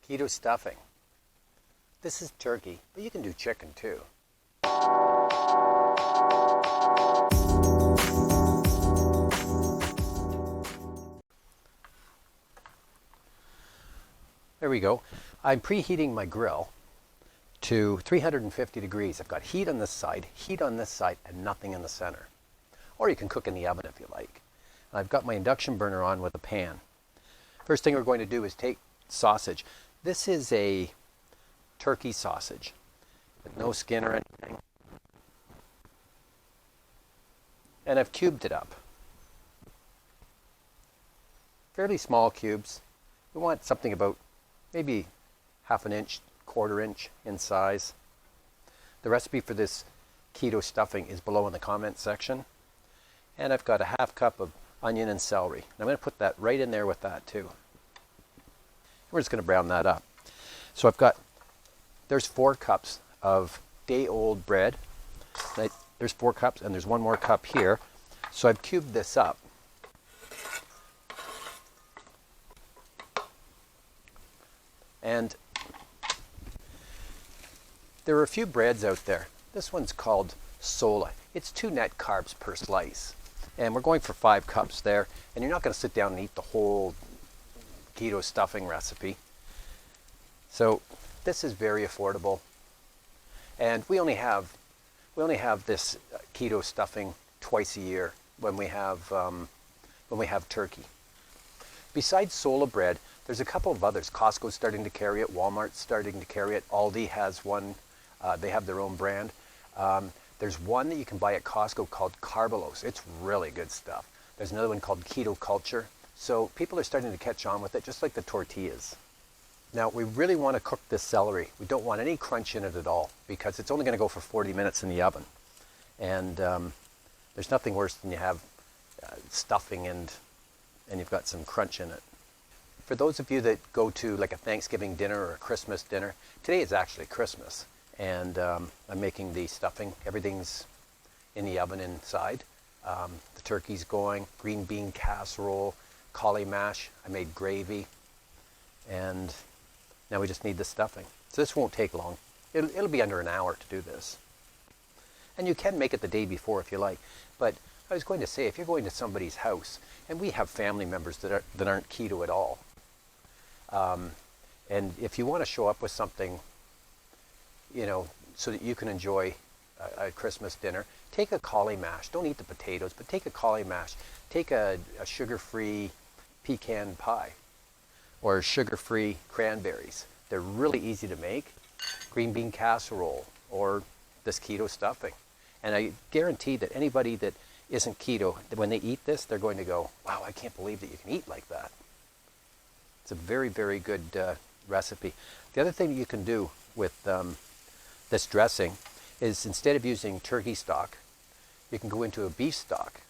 Keto stuffing. This is turkey, but you can do chicken too. There we go. I'm preheating my grill to 350 degrees. I've got heat on this side, and nothing in the center. Or you can cook in the oven if you like. I've got my induction burner on with a pan. First thing we're going to do is take sausage. This is a turkey sausage with no skin or anything. And I've cubed it up. Fairly small cubes. We want something about maybe half an inch, quarter inch in size. The recipe for this keto stuffing is below in the comment section. And I've got a half cup of onion and celery. And I'm going to put that right in there with that too. We're just going to brown that up. So there's 4 cups of day-old bread. There's 4 cups, and there's 1 more cup here. So I've cubed this up. And there are a few breads out there. This one's called Sola. It's 2 net carbs per slice. And we're going for 5 cups there. And you're not going to sit down and eat the whole keto stuffing recipe. So this is very affordable. And we only have this keto stuffing twice a year when we have turkey. Besides Sola bread, there's a couple of others. Costco's starting to carry it. Walmart's starting to carry it. Aldi has one. They have their own brand. There's one that you can buy at Costco called Carbolos. It's really good stuff. There's another one called Keto Culture. So people are starting to catch on with it, just like the tortillas. Now, we really want to cook this celery. We don't want any crunch in it at all because it's only going to go for 40 minutes in the oven. And there's nothing worse than you have stuffing and you've got some crunch in it. For those of you that go to like a Thanksgiving dinner or a Christmas dinner, today is actually Christmas. And I'm making the stuffing. Everything's in the oven inside. The turkey's going, green bean casserole, cauli mash. I made gravy. And now we just need the stuffing. So this won't take long. It'll be under an hour to do this. And you can make it the day before if you like. But I was going to say, if you're going to somebody's house, and we have family members that aren't keto at all, and if you want to show up with something, so that you can enjoy a Christmas dinner, take a cauli mash. Don't eat the potatoes, but take a cauli mash. Take a sugar-free pecan pie or sugar-free cranberries. They're really easy to make. Green bean casserole or this keto stuffing. And I guarantee that anybody that isn't keto, when they eat this, they're going to go, wow, I can't believe that you can eat like that. It's a very, very good recipe. The other thing that you can do with this dressing is instead of using turkey stock, you can go into a beef stock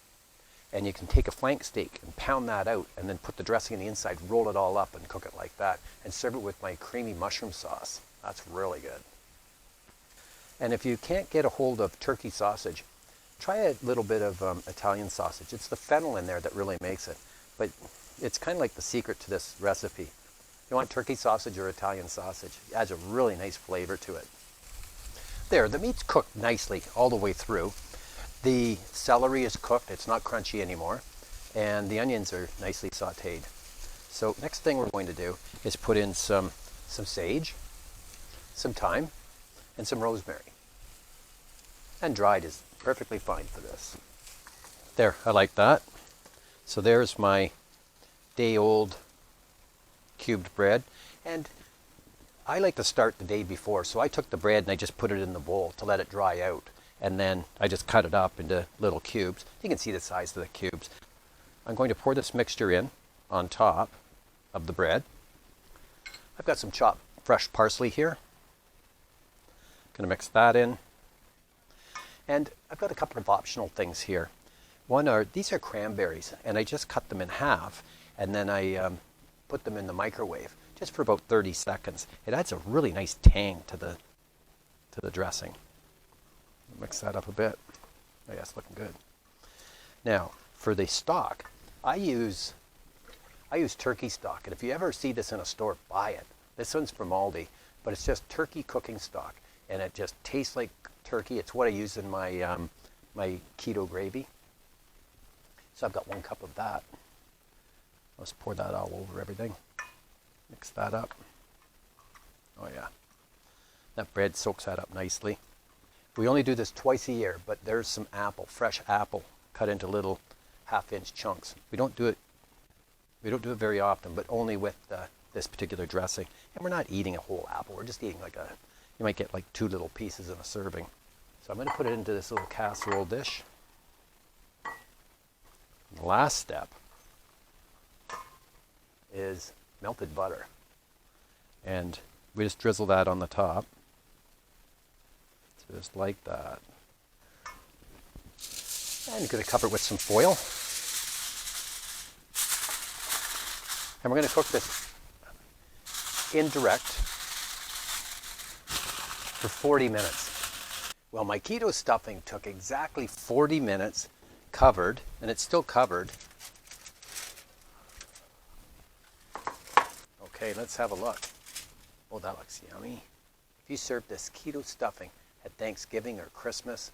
and you can take a flank steak and pound that out and then put the dressing on the inside, roll it all up and cook it like that and serve it with my creamy mushroom sauce. That's really good. And if you can't get a hold of turkey sausage, try a little bit of Italian sausage. It's the fennel in there that really makes it. But it's kind of like the secret to this recipe. You want turkey sausage or Italian sausage? It adds a really nice flavor to it. There, the meat's cooked nicely all the way through. The celery is cooked, it's not crunchy anymore, and the onions are nicely sauteed. So next thing we're going to do is put in some sage, some thyme, and some rosemary. And dried is perfectly fine for this. There, I like that. So there's my day-old cubed bread. And I like to start the day before, so I took the bread and I just put it in the bowl to let it dry out. And then I just cut it up into little cubes. You can see the size of the cubes. I'm going to pour this mixture in on top of the bread. I've got some chopped fresh parsley here. Going to mix that in. And I've got a couple of optional things here. These are cranberries, and I just cut them in half, and then I put them in the microwave just for about 30 seconds. It adds a really nice tang to the dressing. Mix that up a bit. Oh, yeah, it's looking good. Now, for the stock, I use turkey stock, and if you ever see this in a store, buy it. This one's from Aldi, but it's just turkey cooking stock, and it just tastes like turkey. It's what I use in my my keto gravy. So I've got 1 cup of that. Let's pour that all over everything. Mix that up. Oh yeah, that bread soaks that up nicely. We only do this twice a year, but there's some apple, fresh apple, cut into little 1/2-inch chunks. We don't do it very often, but only with this particular dressing. And we're not eating a whole apple. We're just eating like you might get like 2 little pieces in a serving. So I'm going to put it into this little casserole dish. And the last step is melted butter. And we just drizzle that on the top. Just like that. And you're going to cover it with some foil. And we're going to cook this indirect for 40 minutes. Well, my keto stuffing took exactly 40 minutes covered, and it's still covered. Okay, let's have a look. Oh, that looks yummy. If you serve this keto stuffing at Thanksgiving or Christmas,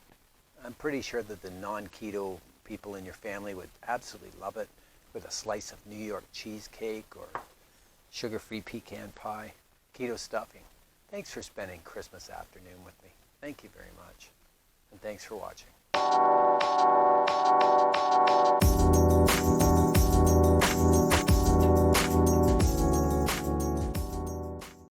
I'm pretty sure that the non-keto people in your family would absolutely love it, with a slice of New York cheesecake or sugar-free pecan pie. Keto stuffing. Thanks for spending Christmas afternoon with me. Thank you very much. And thanks for watching.